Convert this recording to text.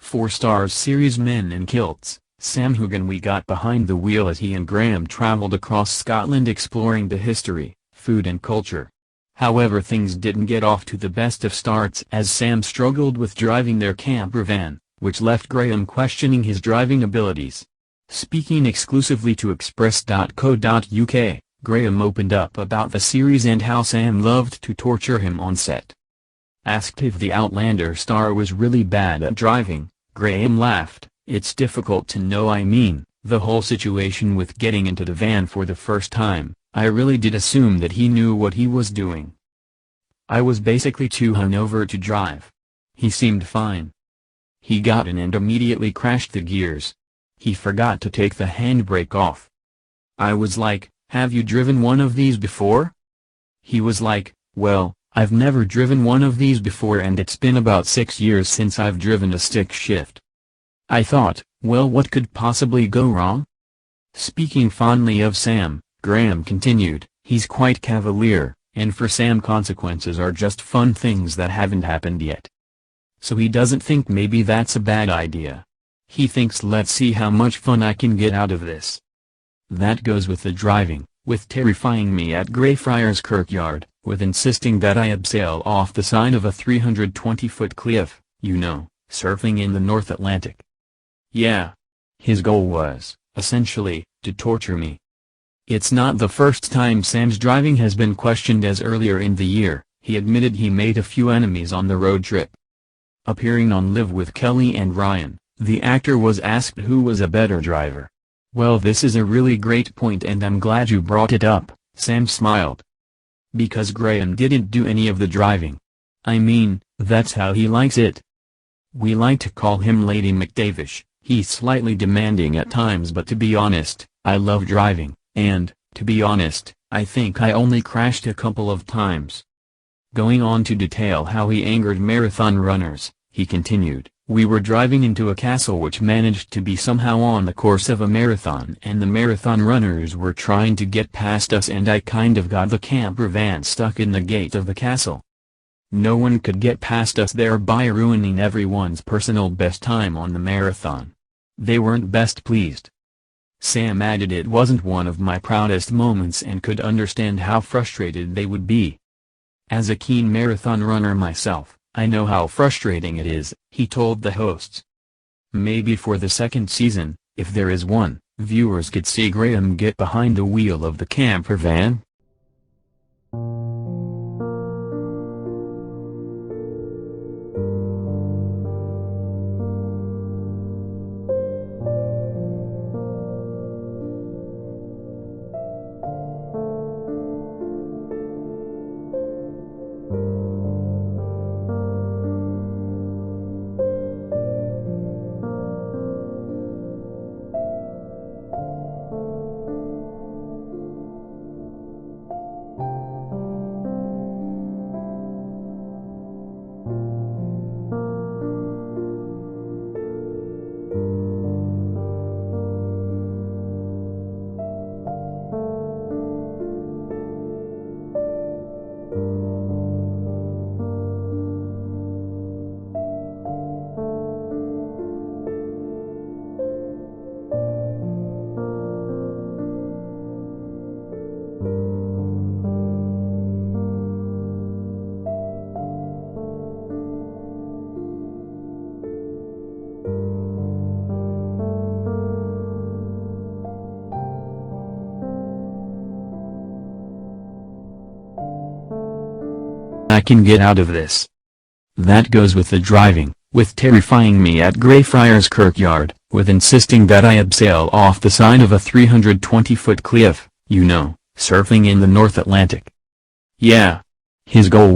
4 stars series Men in Kilts, Sam Heughan. We got behind the wheel as he and Graham travelled across Scotland exploring the history, food and culture. However, things didn't get off to the best of starts as Sam struggled with driving their camper van, which left Graham questioning his driving abilities. Speaking exclusively to Express.co.uk, Graham opened up about the series and how Sam loved to torture him on set. Asked if the Outlander star was really bad at driving, Graham laughed. "It's difficult to know. I mean, the whole situation with getting into the van for the first time, I really did assume that he knew what he was doing. I was basically too hungover to drive. He seemed fine. He got in and immediately crashed the gears. He forgot to take the handbrake off. I was like, 'Have you driven one of these before?' He was like, 'Well, I've never driven one of these before and it's been about 6 years since I've driven a stick shift.' I thought, well, what could possibly go wrong?" Speaking fondly of Sam, Graham continued, "He's quite cavalier, and for Sam consequences are just fun things that haven't happened yet. So he doesn't think maybe that's a bad idea. He thinks, let's see how much fun I can get out of this." That goes with the driving, with terrifying me at Greyfriars Kirkyard, with insisting that I abseil off the side of a 320-foot cliff, surfing in the North Atlantic. Yeah. His goal was, essentially, to torture me. It's not the first time Sam's driving has been questioned, as earlier in the year, he admitted he made a few enemies on the road trip. Appearing on Live with Kelly and Ryan, the actor was asked who was a better driver. "Well, this is a really great point and I'm glad you brought it up," Sam smiled. "Because Graham didn't do any of the driving. I mean, that's how he likes it. We like to call him Lady McDavish. He's slightly demanding at times, but to be honest, I love driving, and, to be honest, I think I only crashed a couple of times." Going on to detail how he angered marathon runners, he continued, "We were driving into a castle which managed to be somehow on the course of a marathon, and the marathon runners were trying to get past us and I kind of got the camper van stuck in the gate of the castle. No one could get past us, thereby ruining everyone's personal best time on the marathon. They weren't best pleased." Sam added, "It wasn't one of my proudest moments and could understand how frustrated they would be. As a keen marathon runner myself, I know how frustrating it is," he told the hosts. Maybe for the second season, if there is one, viewers could see Graham get behind the wheel of the camper van. "I can get out of this." That goes with the driving, with terrifying me at Greyfriars Kirkyard, with insisting that I abseil off the side of a 320-foot cliff, surfing in the North Atlantic. Yeah. His goal